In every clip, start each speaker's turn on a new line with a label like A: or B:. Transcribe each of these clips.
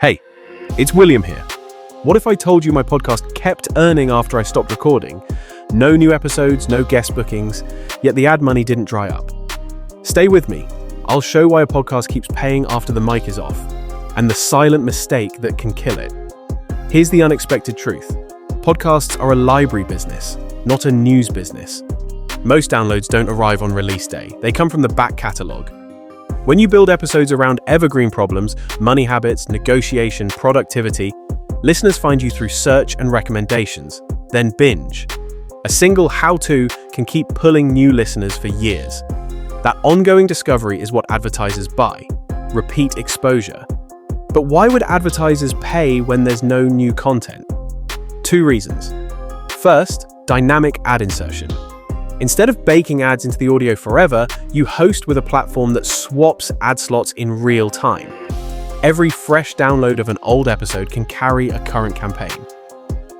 A: Hey, it's William here. What if I told you my podcast kept earning after I stopped recording? No new episodes, no guest bookings, yet the ad money didn't dry up. Stay with me. I'll show why a podcast keeps paying after the mic is off, and the silent mistake that can kill it. Here's the unexpected truth. Podcasts are a library business, not a news business. Most downloads don't arrive on release day. They come from the back catalogue. When you build episodes around evergreen problems, money habits, negotiation, productivity, listeners find you through search and recommendations, then binge. A single how-to can keep pulling new listeners for years. That ongoing discovery is what advertisers buy. Repeat exposure. But why would advertisers pay when there's no new content? Two reasons. First, dynamic ad insertion. Instead of baking ads into the audio forever, you host with a platform that swaps ad slots in real time. Every fresh download of an old episode can carry a current campaign.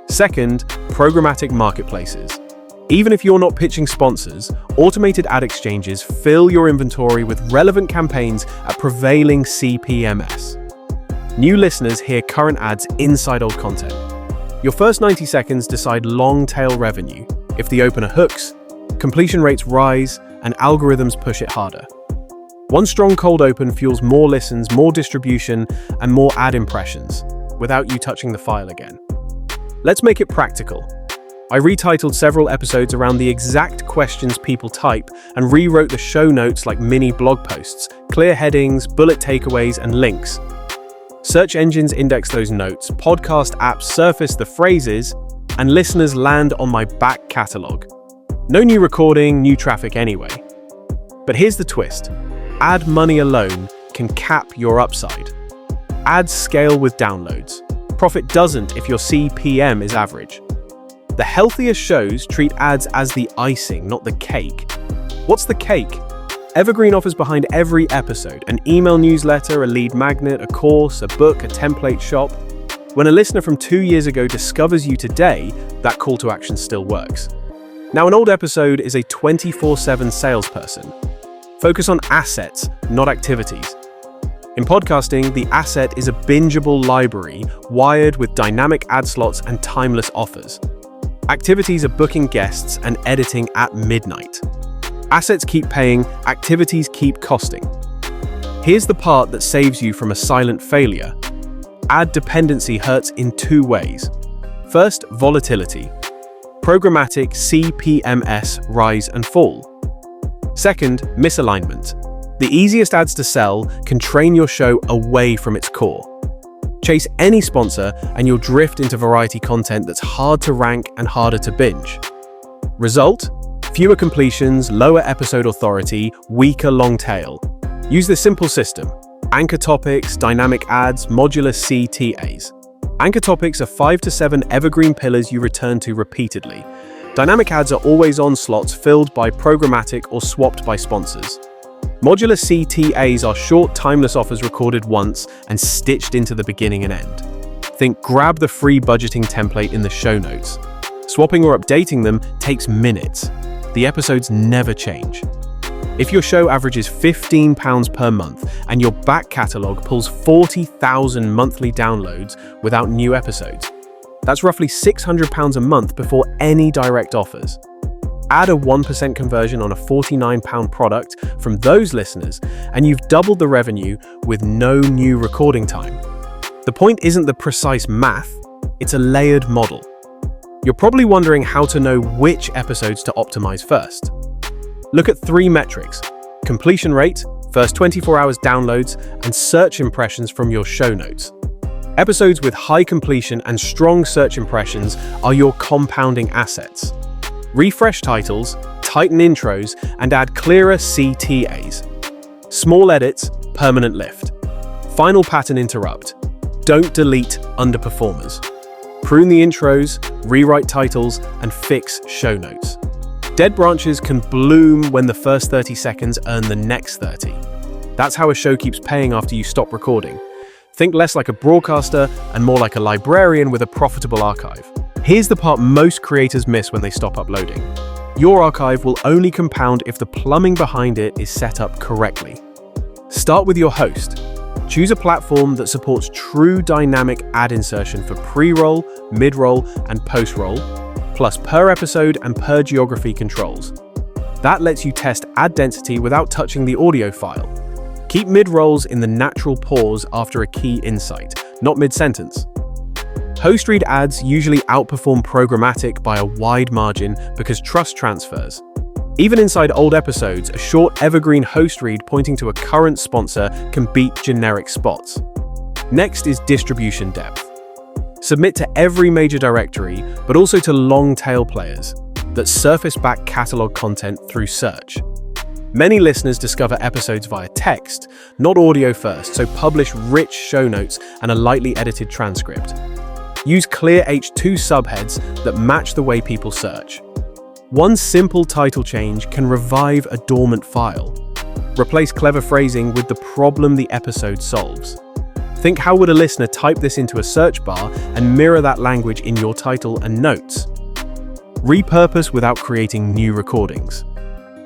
A: Second, programmatic marketplaces. Even if you're not pitching sponsors, automated ad exchanges fill your inventory with relevant campaigns at prevailing CPMS. New listeners hear current ads inside old content. Your first 90 seconds decide long-tail revenue. If the opener hooks, completion rates rise, and algorithms push it harder. One strong cold open fuels more listens, more distribution, and more ad impressions, without you touching the file again. Let's make it practical. I retitled several episodes around the exact questions people type and rewrote the show notes like mini blog posts, clear headings, bullet takeaways, and links. Search engines index those notes, podcast apps surface the phrases, and listeners land on my back catalogue. No new recording, new traffic anyway. But here's the twist. Ad money alone can cap your upside. Ads scale with downloads. Profit doesn't if your CPM is average. The healthiest shows treat ads as the icing, not the cake. What's the cake? Evergreen offers behind every episode, an email newsletter, a lead magnet, a course, a book, a template shop. When a listener from 2 years ago discovers you today, that call to action still works. Now, an old episode is a 24/7 salesperson. Focus on assets, not activities. In podcasting, the asset is a bingeable library wired with dynamic ad slots and timeless offers. Activities are booking guests and editing at midnight. Assets keep paying, activities keep costing. Here's the part that saves you from a silent failure. Ad dependency hurts in two ways. First, volatility. Programmatic CPMS rise and fall. Second, misalignment. The easiest ads to sell can train your show away from its core. Chase any sponsor and you'll drift into variety content that's hard to rank and harder to binge. Result? Fewer completions, lower episode authority, weaker long tail. Use this simple system. Anchor topics, dynamic ads, modular CTAs. Anchor topics are 5 to 7 evergreen pillars you return to repeatedly. Dynamic ads are always-on slots filled by programmatic or swapped by sponsors. Modular CTAs are short, timeless offers recorded once and stitched into the beginning and end. Think grab the free budgeting template in the show notes. Swapping or updating them takes minutes. The episodes never change. If your show averages £15 per month and your back catalogue pulls 40,000 monthly downloads without new episodes, that's roughly £600 a month before any direct offers. Add a 1% conversion on a £49 product from those listeners, and you've doubled the revenue with no new recording time. The point isn't the precise math, it's a layered model. You're probably wondering how to know which episodes to optimize first. Look at 3 metrics: completion rate, first 24 hours downloads, and search impressions from your show notes. Episodes with high completion and strong search impressions are your compounding assets. Refresh titles, tighten intros, and add clearer CTAs. Small edits, permanent lift. Final pattern interrupt. Don't delete underperformers. Prune the intros, rewrite titles, and fix show notes. Dead branches can bloom when the first 30 seconds earn the next 30. That's how a show keeps paying after you stop recording. Think less like a broadcaster and more like a librarian with a profitable archive. Here's the part most creators miss when they stop uploading. Your archive will only compound if the plumbing behind it is set up correctly. Start with your host. Choose a platform that supports true dynamic ad insertion for pre-roll, mid-roll, and post-roll, plus per episode and per geography controls. That lets you test ad density without touching the audio file. Keep mid-rolls in the natural pause after a key insight, not mid-sentence. Host-read ads usually outperform programmatic by a wide margin because trust transfers. Even inside old episodes, a short evergreen host read pointing to a current sponsor can beat generic spots. Next is distribution depth. Submit to every major directory, but also to long-tail players that surface back catalog content through search. Many listeners discover episodes via text, not audio first, so publish rich show notes and a lightly edited transcript. Use clear H2 subheads that match the way people search. One simple title change can revive a dormant file. Replace clever phrasing with the problem the episode solves. Think, how would a listener type this into a search bar and mirror that language in your title and notes? Repurpose without creating new recordings.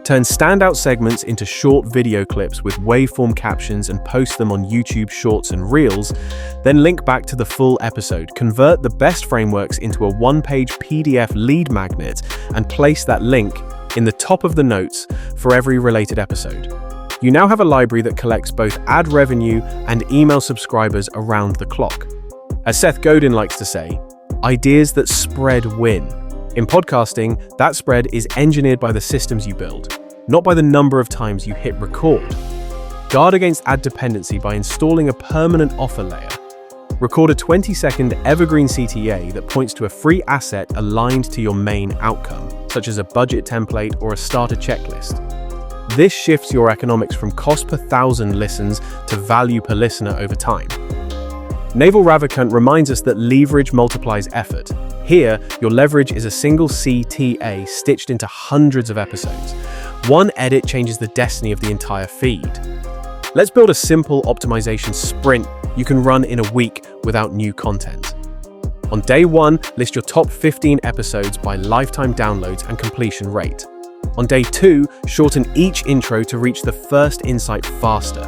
A: Turn standout segments into short video clips with waveform captions and post them on YouTube Shorts and Reels, then link back to the full episode. Convert the best frameworks into a one-page PDF lead magnet and place that link in the top of the notes for every related episode. You now have a library that collects both ad revenue and email subscribers around the clock. As Seth Godin likes to say, ideas that spread win. In podcasting, that spread is engineered by the systems you build, not by the number of times you hit record. Guard against ad dependency by installing a permanent offer layer. Record a 20-second evergreen CTA that points to a free asset aligned to your main outcome, such as a budget template or a starter checklist. This shifts your economics from cost per 1,000 listens to value per listener over time. Naval Ravikant reminds us that leverage multiplies effort. Here, your leverage is a single CTA stitched into hundreds of episodes. One edit changes the destiny of the entire feed. Let's build a simple optimization sprint you can run in a week without new content. On day 1, list your top 15 episodes by lifetime downloads and completion rate. On day 2, shorten each intro to reach the first insight faster.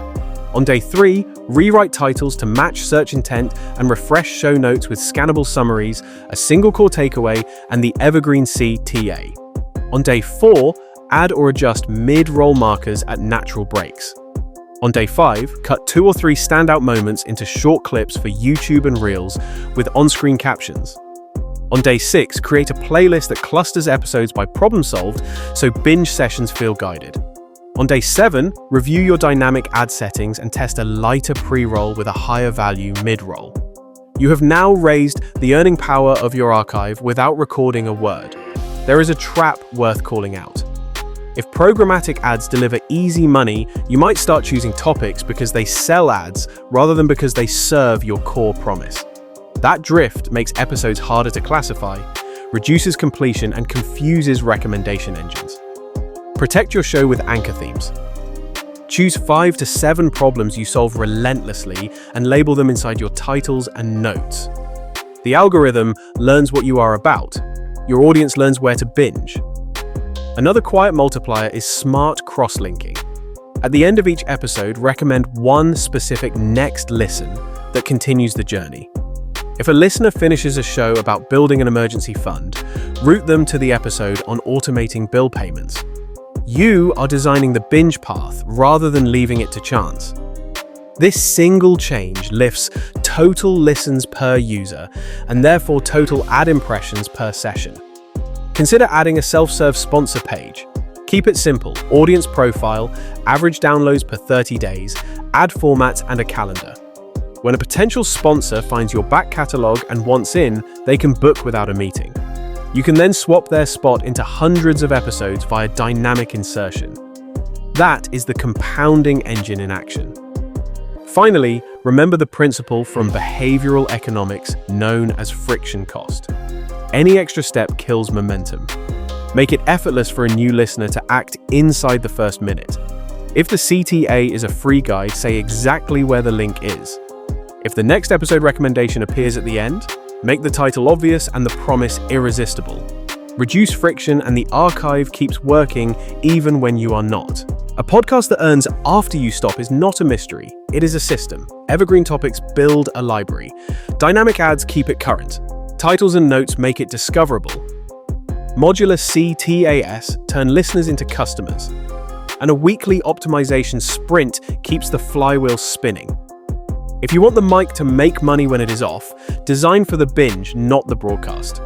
A: On day 3, rewrite titles to match search intent and refresh show notes with scannable summaries, a single core takeaway, and the evergreen CTA. On day 4, add or adjust mid-roll markers at natural breaks. On day 5, cut 2 or 3 standout moments into short clips for YouTube and Reels with on-screen captions. On day 6, create a playlist that clusters episodes by problem solved so binge sessions feel guided. On day 7, review your dynamic ad settings and test a lighter pre-roll with a higher value mid-roll. You have now raised the earning power of your archive without recording a word. There is a trap worth calling out. If programmatic ads deliver easy money, you might start choosing topics because they sell ads rather than because they serve your core promise. That drift makes episodes harder to classify, reduces completion, and confuses recommendation engines. Protect your show with anchor themes. Choose 5 to 7 problems you solve relentlessly and label them inside your titles and notes. The algorithm learns what you are about. Your audience learns where to binge. Another quiet multiplier is smart cross-linking. At the end of each episode, recommend one specific next listen that continues the journey. If a listener finishes a show about building an emergency fund, route them to the episode on automating bill payments. You are designing the binge path rather than leaving it to chance. This single change lifts total listens per user and therefore total ad impressions per session. Consider adding a self-serve sponsor page. Keep it simple: audience profile, average downloads per 30 days, ad formats, and a calendar. When a potential sponsor finds your back catalog and wants in, they can book without a meeting. You can then swap their spot into hundreds of episodes via dynamic insertion. That is the compounding engine in action. Finally, remember the principle from behavioral economics known as friction cost. Any extra step kills momentum. Make it effortless for a new listener to act inside the first minute. If the CTA is a free guide, say exactly where the link is. If the next episode recommendation appears at the end, make the title obvious and the promise irresistible. Reduce friction and the archive keeps working even when you are not. A podcast that earns after you stop is not a mystery. It is a system. Evergreen topics build a library. Dynamic ads keep it current. Titles and notes make it discoverable. Modular CTAS turn listeners into customers. And a weekly optimization sprint keeps the flywheel spinning. If you want the mic to make money when it is off, design for the binge, not the broadcast.